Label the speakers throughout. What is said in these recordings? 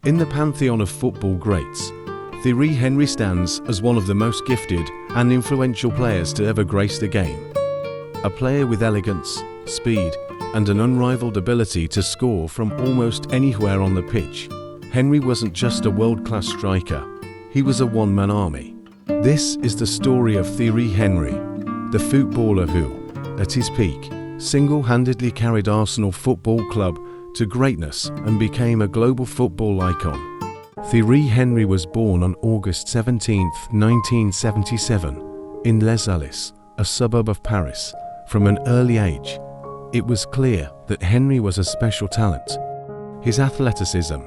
Speaker 1: In the pantheon of football greats, Thierry Henry stands as one of the most gifted and influential players to ever grace the game. A player with elegance, speed, and an unrivaled ability to score from almost anywhere on the pitch, Henry wasn't just a world-class striker, he was a one-man army. This is the story of Thierry Henry, the footballer who, at his peak, single-handedly carried Arsenal Football Club to greatness and became a global football icon. Thierry Henry was born on August 17, 1977, in Les Halles, a suburb of Paris. From an early age, it was clear that Henry was a special talent. His athleticism,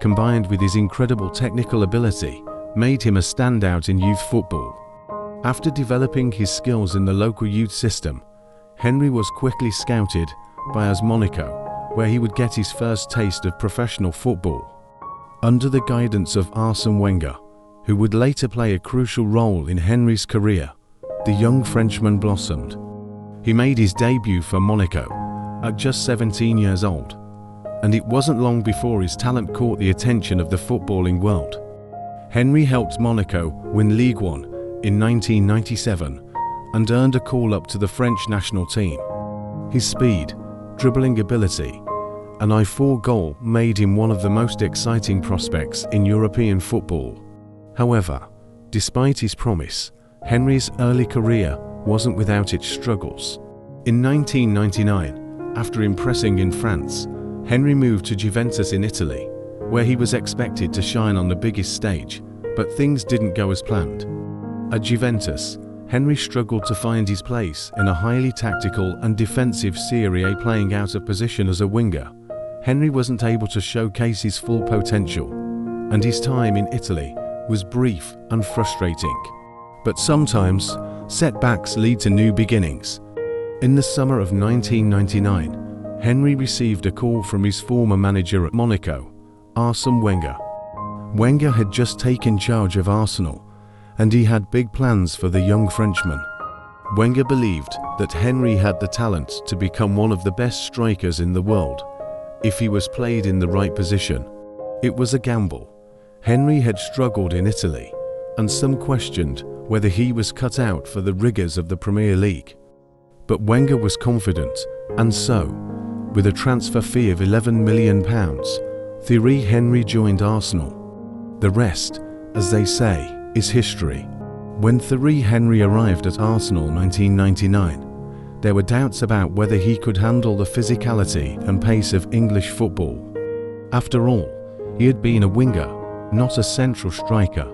Speaker 1: combined with his incredible technical ability, made him a standout in youth football. After developing his skills in the local youth system, Henry was quickly scouted by AS Monaco, where he would get his first taste of professional football. Under the guidance of Arsène Wenger, who would later play a crucial role in Henry's career, the young Frenchman blossomed. He made his debut for Monaco at just 17 years old, and it wasn't long before his talent caught the attention of the footballing world. Henry helped Monaco win Ligue 1 in 1997 and earned a call-up to the French national team. His speed, dribbling ability, and eye-for goal made him one of the most exciting prospects in European football. However, despite his promise, Henry's early career wasn't without its struggles. In 1999, after impressing in France, Henry moved to Juventus in Italy, where he was expected to shine on the biggest stage, but things didn't go as planned. At Juventus, Henry struggled to find his place in a highly tactical and defensive Serie A, playing out of position as a winger. Henry wasn't able to showcase his full potential, and his time in Italy was brief and frustrating. But sometimes, setbacks lead to new beginnings. In the summer of 1999, Henry received a call from his former manager at Monaco, Arsène Wenger. Wenger had just taken charge of Arsenal, and he had big plans for the young Frenchman. Wenger believed that Henry had the talent to become one of the best strikers in the world, if he was played in the right position. It was a gamble. Henry had struggled in Italy, and some questioned whether he was cut out for the rigors of the Premier League. But Wenger was confident, and so, with a transfer fee of £11 million, Thierry Henry joined Arsenal. The rest, as they say, is history. When Thierry Henry arrived at Arsenal in 1999, there were doubts about whether he could handle the physicality and pace of English football. After all, he had been a winger, not a central striker,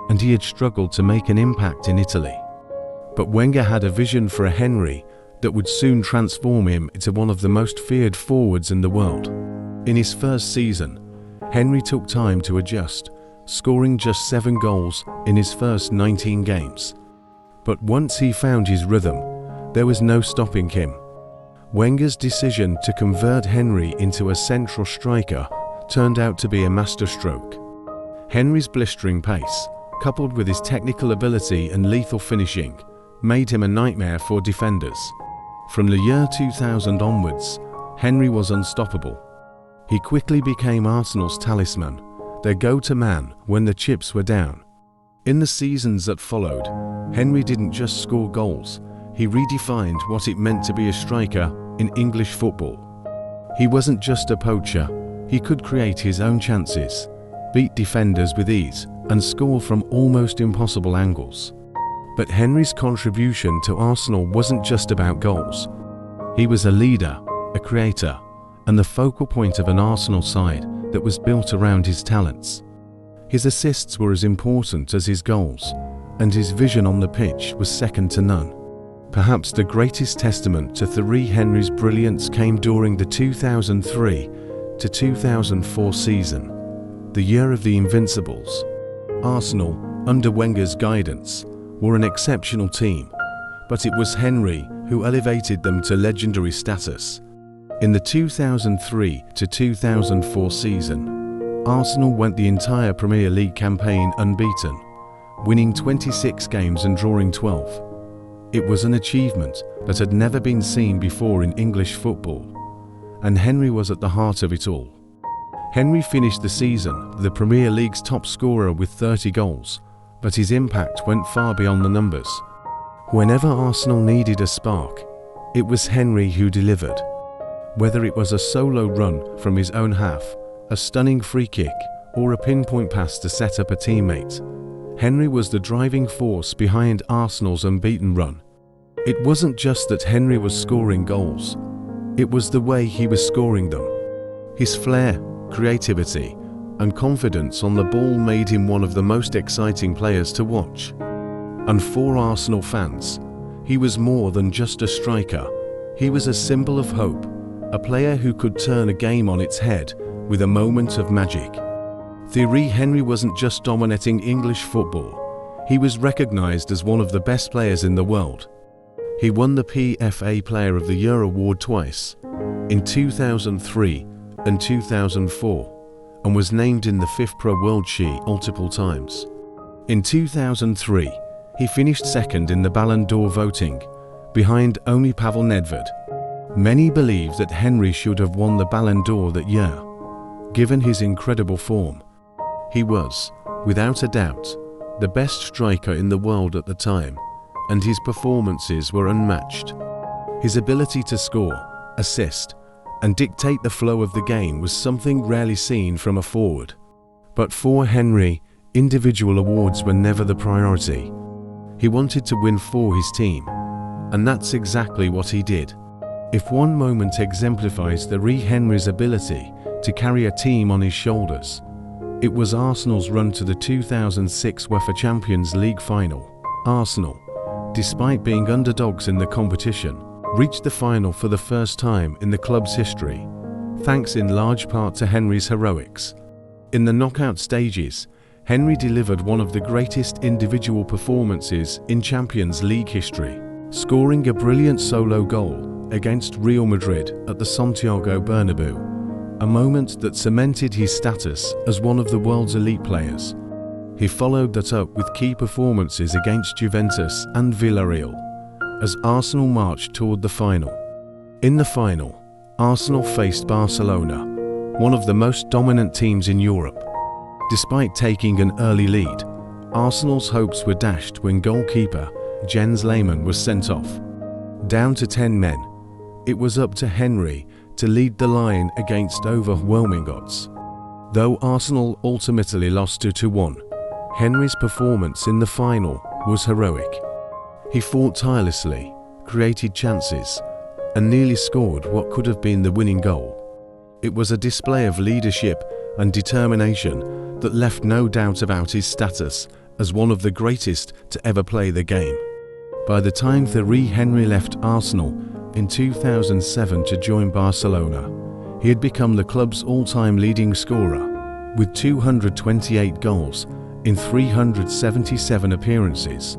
Speaker 1: and he had struggled to make an impact in Italy. But Wenger had a vision for a Henry that would soon transform him into one of the most feared forwards in the world. In his first season, Henry took time to adjust, scoring just 7 goals in his first 19 games. But once he found his rhythm, there was no stopping him. Wenger's decision to convert Henry into a central striker turned out to be a masterstroke. Henry's blistering pace, coupled with his technical ability and lethal finishing, made him a nightmare for defenders. From the year 2000 onwards, Henry was unstoppable. He quickly became Arsenal's talisman, their go-to man when the chips were down. In the seasons that followed, Henry didn't just score goals, he redefined what it meant to be a striker in English football. He wasn't just a poacher, he could create his own chances, beat defenders with ease, and score from almost impossible angles. But Henry's contribution to Arsenal wasn't just about goals. He was a leader, a creator, and the focal point of an Arsenal side that was built around his talents. His assists were as important as his goals, and his vision on the pitch was second to none. Perhaps the greatest testament to Thierry Henry's brilliance came during the 2003 to 2004 season, the year of the Invincibles. Arsenal, under Wenger's guidance, were an exceptional team, but it was Henry who elevated them to legendary status. In the 2003 to 2004 season, Arsenal went the entire Premier League campaign unbeaten, winning 26 games and drawing 12. It was an achievement that had never been seen before in English football, and Henry was at the heart of it all. Henry finished the season the Premier League's top scorer with 30 goals, but his impact went far beyond the numbers. Whenever Arsenal needed a spark, it was Henry who delivered. Whether it was a solo run from his own half, a stunning free kick, or a pinpoint pass to set up a teammate, Henry was the driving force behind Arsenal's unbeaten run. It wasn't just that Henry was scoring goals, it was the way he was scoring them. His flair, creativity, and confidence on the ball made him one of the most exciting players to watch. And for Arsenal fans, he was more than just a striker. He was a symbol of hope, a player who could turn a game on its head with a moment of magic. Thierry Henry wasn't just dominating English football, he was recognized as one of the best players in the world. He won the PFA Player of the Year award twice, in 2003 and 2004, and was named in the FIFA World Sheet multiple times. In 2003, he finished second in the Ballon d'Or voting, behind only Pavel Nedved. Many believe that Henry should have won the Ballon d'Or that year. Given his incredible form, he was, without a doubt, the best striker in the world at the time, and his performances were unmatched. His ability to score, assist, and dictate the flow of the game was something rarely seen from a forward. But for Henry, individual awards were never the priority. He wanted to win for his team, and that's exactly what he did. If one moment exemplifies Thierry Henry's ability to carry a team on his shoulders, it was Arsenal's run to the 2006 UEFA Champions League final. Arsenal, despite being underdogs in the competition, reached the final for the first time in the club's history, thanks in large part to Henry's heroics. In the knockout stages, Henry delivered one of the greatest individual performances in Champions League history, scoring a brilliant solo goal against Real Madrid at the Santiago Bernabeu, a moment that cemented his status as one of the world's elite players. He followed that up with key performances against Juventus and Villarreal, as Arsenal marched toward the final. In the final, Arsenal faced Barcelona, one of the most dominant teams in Europe. Despite taking an early lead, Arsenal's hopes were dashed when goalkeeper Jens Lehmann was sent off. Down to 10 men, it was up to Henry to lead the line against overwhelming odds. Though Arsenal ultimately lost 2-1, Henry's performance in the final was heroic. He fought tirelessly, created chances, and nearly scored what could have been the winning goal. It was a display of leadership and determination that left no doubt about his status as one of the greatest to ever play the game. By the time Thierry Henry left Arsenal in 2007 to join Barcelona, he had become the club's all-time leading scorer, with 228 goals in 377 appearances.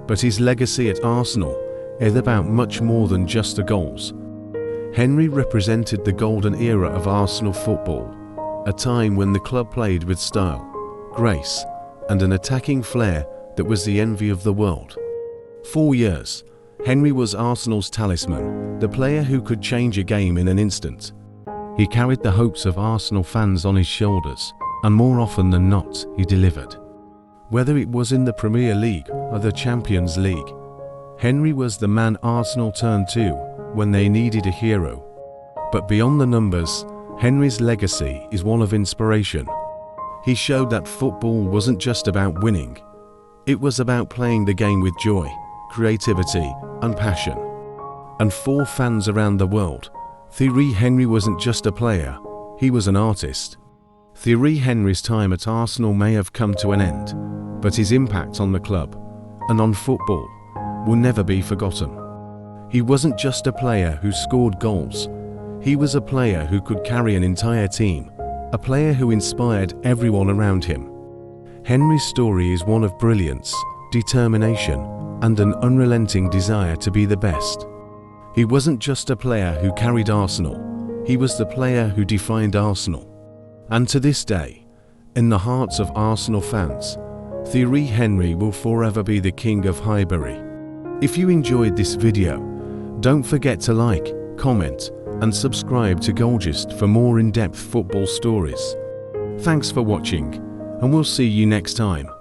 Speaker 1: But his legacy at Arsenal is about much more than just the goals. Henry represented the golden era of Arsenal football, a time when the club played with style, grace, and an attacking flair that was the envy of the world. 4 years, Henry was Arsenal's talisman, the player who could change a game in an instant. He carried the hopes of Arsenal fans on his shoulders, and more often than not, he delivered. Whether it was in the Premier League or the Champions League, Henry was the man Arsenal turned to when they needed a hero. But beyond the numbers, Henry's legacy is one of inspiration. He showed that football wasn't just about winning. It was about playing the game with joy, creativity, and passion. And for fans around the world, Thierry Henry wasn't just a player, he was an artist. Thierry Henry's time at Arsenal may have come to an end, but his impact on the club and on football will never be forgotten. He wasn't just a player who scored goals, he was a player who could carry an entire team, a player who inspired everyone around him. Henry's story is one of brilliance, determination, and an unrelenting desire to be the best. He wasn't just a player who carried Arsenal, he was the player who defined Arsenal. And to this day, in the hearts of Arsenal fans, Thierry Henry will forever be the King of Highbury. If you enjoyed this video, don't forget to like, comment, and subscribe to GoalGist for more in-depth football stories. Thanks for watching, and we'll see you next time.